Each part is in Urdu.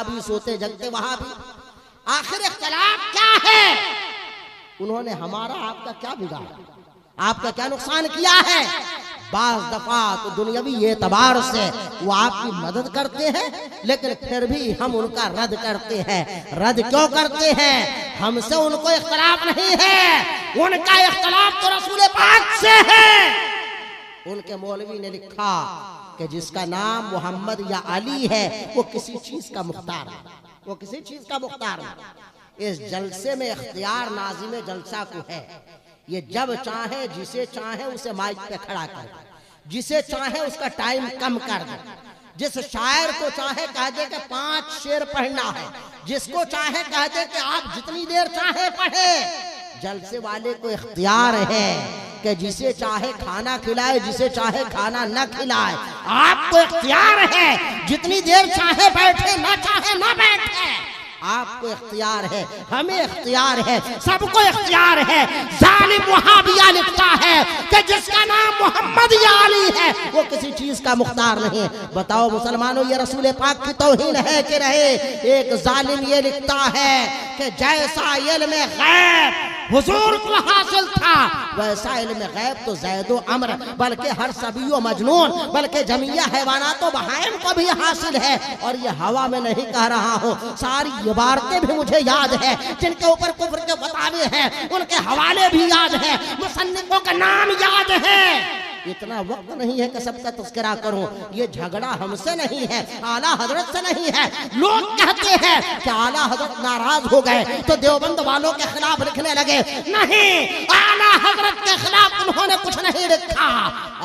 وہابی سوتے جگتے وہابی. آخر اختلاف کیا ہے؟ انہوں نے ہمارا آپ کا کیا بگاڑا، آپ کا کیا نقصان کیا ہے؟ بعض دفعہ تو دنیاوی اعتبار سے وہ آپ کی مدد کرتے ہیں، لیکن پھر بھی ہم ان کا رد کرتے ہیں. رد کیوں کرتے ہیں؟ ہم سے ان کو اختلاف نہیں ہے، ان کا اختلاف تو رسول پاک سے ہے. ان کے مولوی نے لکھا کہ جس کا نام محمد یا علی ہے وہ کسی چیز کا مختار ہے، وہ کسی چیز کا مختار ہے. اس جلسے میں اختیار ناظم جلسہ کو ہے. یہ جب چاہے جسے چاہے اسے مائک پہ کھڑا کر دے، جسے چاہے اس کا ٹائم کم کر دے، جس شاعر کو چاہے کہہ دے کہ 5 شعر پڑھنا ہے، جس کو چاہے کہہ دے کہ آپ جتنی دیر چاہے پڑھے. جلسے والے کو اختیار ہے کہ جسے چاہے کھانا کھلائے، جسے چاہے کھانا نہ کھلائے. آپ کو اختیار ہے جتنی دیر چاہے بیٹھے، نہ چاہے نہ بیٹھے. آپ کو اختیار ہے، ہمیں اختیار ہے، سب کو اختیار ہے. ظالم وہابیہ لکھتا ہے کہ جس کا نام محمد یا علی ہے وہ کسی چیز کا مختار نہیں. بتاؤ مسلمانوں، یہ رسول پاک کی توہین ہے کہ رہے؟ ایک ظالم یہ لکھتا ہے کہ جیسا علم غیب حضور کو حاصل تھا ویسا علم غیب تو زید و عمر بلکہ ہر صبی و مجنون بلکہ جمیع حیوانات و بہائم کو بھی حاصل ہے. اور یہ ہوا میں نہیں کہہ رہا ہوں، ساری عبارتیں بھی مجھے یاد ہے جن کے اوپر کفر کے فتاوے ہیں، ان کے حوالے بھی یاد ہیں، مصنفوں کا نام یاد ہے. اتنا وقت نہیں ہے کہ سب کا تذکرہ کروں. یہ جھگڑا ہم سے نہیں ہے، اعلیٰ حضرت سے نہیں ہے. لوگ کہتے ہیں کہ اعلیٰ حضرت ناراض ہو گئے تو دیوبند والوں کے خلاف لکھنے لگے. نہیں، اعلیٰ حضرت کے خلاف انہوں نے کچھ نہیں لکھا.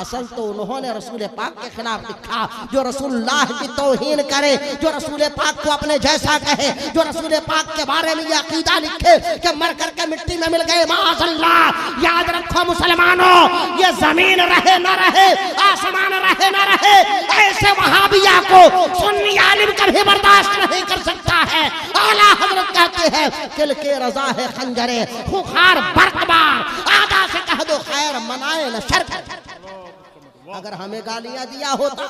اصل تو انہوں نے رسول پاک کے خلاف لکھا. جو رسول اللہ کی توہین کرے، جو رسول پاک کو اپنے جیسا کہے، جو رسول پاک کے بارے میں یہ عقیدہ لکھے کہ مر کر کے مٹی میں مل گئے، معاذ اللہ. یاد رکھو مسلمانوں، یہ زمین رہے نہ رہے، آسمان رہے نہ رہے، ایسے وہابیہ کو سنی عالم کبھی برداشت نہیں کر سکتا ہے. اعلیٰ حضرت کہتے ہیں کل کے رضا ہے خنجرے خوخار برق بار، آدھا سے کہہ دو خیر منائے نہ شر. اگر ہمیں گالیاں دیا ہوتا،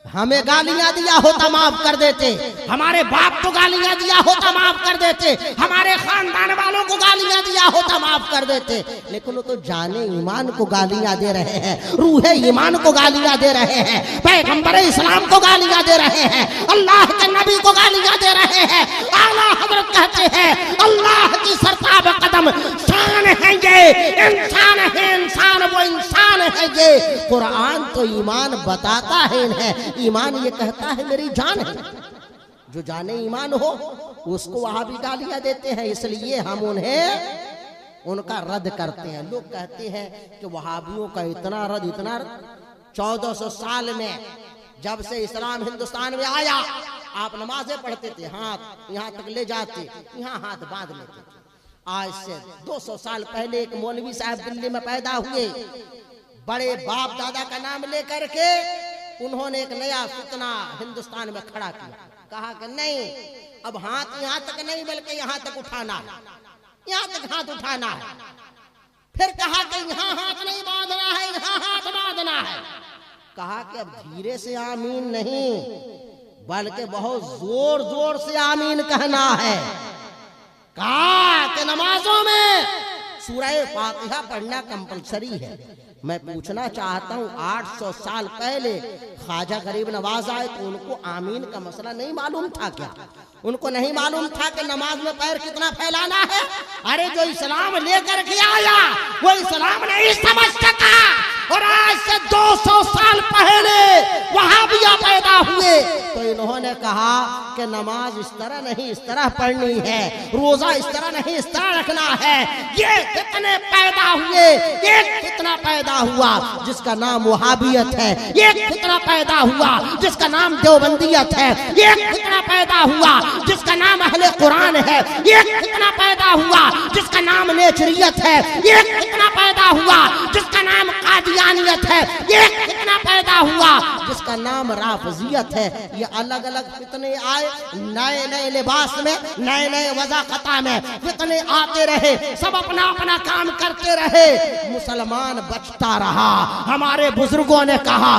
ہمیں گالیاں دیا ہوتا معاف کر دیتے، ہمارے باپ کو گالیاں دیا ہوتا معاف کر دیتے، ہمارے خاندان والوں کو گالیاں دیا ہوتا معاف کر دیتے. لیکن وہ تو جان ایمان کو گالیاں دے رہے ہیں، روح ایمان کو گالیاں دے رہے ہیں، پیغمبر اسلام کو گالیاں دے رہے ہیں، اللہ کے نبی کو گالیاں دے رہے ہیں. اعلیٰ حضرت کہتے ہیں اللہ کی سرتاب قدم شان ہے یہ، انسان ہے انسان، وہ انسان ہے یہ. قرآن تو ایمان بتاتا ہے انہیں، ایمان یہ کہتا ہے میری جان ہے. جو جانے ایمان ہو اس کو وہاں بھی گالیاں دیتے ہیں. اس لیے ہم انہیں ان کا رد کرتے ہیں. لوگ کہتے ہیں کہ وہابیوں کا اتنا رد 1400 سال میں جب سے اسلام ہندوستان میں آیا، آپ نمازیں پڑھتے تھے، ہاتھ یہاں تک لے جاتے، یہاں ہاتھ باندھ لیتے تھے. آج سے 200 سال پہلے ایک مولوی صاحب دلی میں پیدا ہوئے، بڑے باپ دادا کا نام لے کر کے انہوں نے ایک نیا فتنہ ہندوستان میں کھڑا کیا. کہا کہ نہیں، اب ہاتھ یہاں تک نہیں بلکہ یہاں تک اٹھانا ہے، یہاں تک ہاتھ اٹھانا ہے. پھر کہا کہ یہاں ہاتھ نہیں باندھنا ہے، یہاں ہاتھ باندھنا ہے. کہا کہ اب دھیرے سے آمین نہیں بلکہ بہت زور زور سے آمین کہنا ہے. کہا کہ نمازوں میں سورہ فاتحہ پڑھنا کمپلسری ہے. میں پوچھنا چاہتا ہوں 800 سال پہلے خواجہ غریب نواز آئے تو ان کو آمین کا مسئلہ نہیں معلوم تھا کیا؟ ان کو نہیں معلوم تھا کہ نماز میں پیر کتنا پھیلانا ہے؟ ارے جو اسلام لے کر کے آیا وہ اسلام نہیں سمجھ سکا. اور آج سے 200 سال پہلے وہابیہ پیدا ہوئے تو انہوں نے کہا کہ نماز اس طرح نہیں اس طرح پڑھنی ہے، روزہ اس طرح نہیں اس طرح رکھنا ہے. یہ فتنے پیدا ہوئے. ایک فتنہ پیدا ہوا جس کا نام وہابیت ہے، ایک فتنہ پیدا ہوا جس کا نام دیوبندیت ہے، ایک فتنہ پیدا ہوا جس کا نام اہل قرآن ہے، ایک فتنہ پیدا ہوا جس کا نام نیچریت ہے، ایک فتنہ پیدا ہوا جس کا نام قادیانیت ہے، ایک فتنہ پیدا ہوا جس اس کا نام رافضیت ہے. یہ الگ الگ فتنے آئے, نئے نئے لباس میں, نئے نئے وضاحت میں فتنے آتے رہے, سب اپنا اپنا کام کرتے رہے, مسلمان بچتا رہا. ہمارے بزرگوں نے کہا